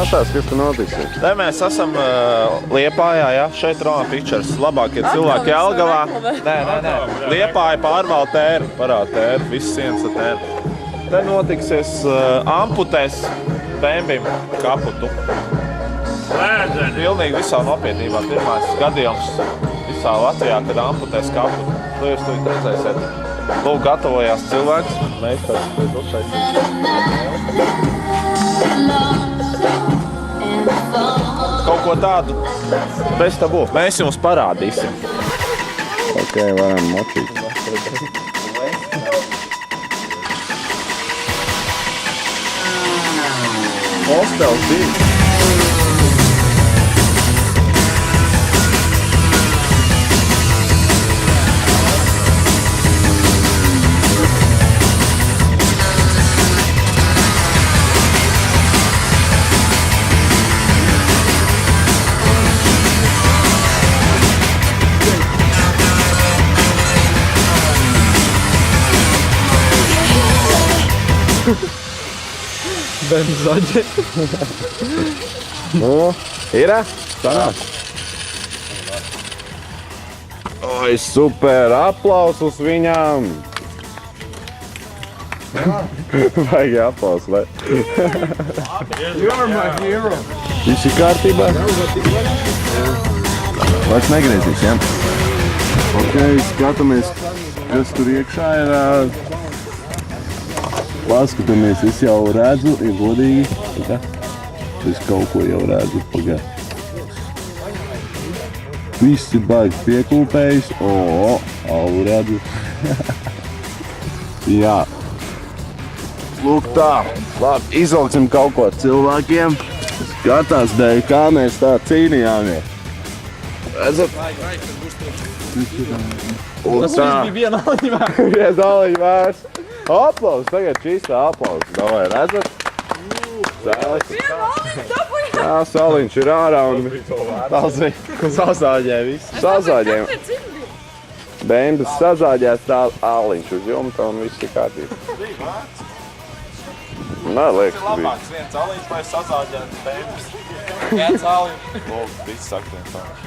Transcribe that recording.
Skatās, kas tu notiksi. Te mēs esam Liepājā, ja? Šeit Roma Pictures. Labākie cilvēki Jelgavā. Nē. Liepāja pārvalda tēru, parāda tēru, visas sienas ar tēru. Te notiksies amputēs Bembim kaputu. Pilnīgi visā nopietnībā pirmais gadījums visā Latvijā, kad amputēs kaputu. To jūs to redzēsiet. Lūk, gatavojās cilvēks. Mēs pēc uztaisīsim. Kaut ko tādu bez tabu. Mēs jums parādīsim. Ok, varam močīt. Hostels 2. Benzaģe. Nu, ir? Sanāk. Oi, super, aplausus viņām. Vajag aplausus, vai? You are my hero. Viss ir kārtībā? Vairs negriezīs, ja? Ok, skatāmies, kas tur iekšā ir. Paskatāmies, es jau redzu, ir godīgi. Es kaut ko jau redzu, pagā. Viss ir baigi piekūpējis. Alu redzu. Jā. Lūk tā. Labi, izlauksim kaut ko cilvēkiem. Skatās dēļ, kā mēs tā cīnījāmies. Redzat? Tas viss bija viena aliņa vērts. Viena aliņa vērts. Aplaus, tagad čistā aplaus. Davai, redzat? Jā, saliņš ir ārā un sazāģē visu. Sazāģē. Bembis sazāģēs tā aliņš uz jumta un viss ir kārtībā. Nē, liekas, Tas ir labāks viens aliņš vai sazāģēt Bembis. Viens aliņš. Lūk, viss saka viens aliņš.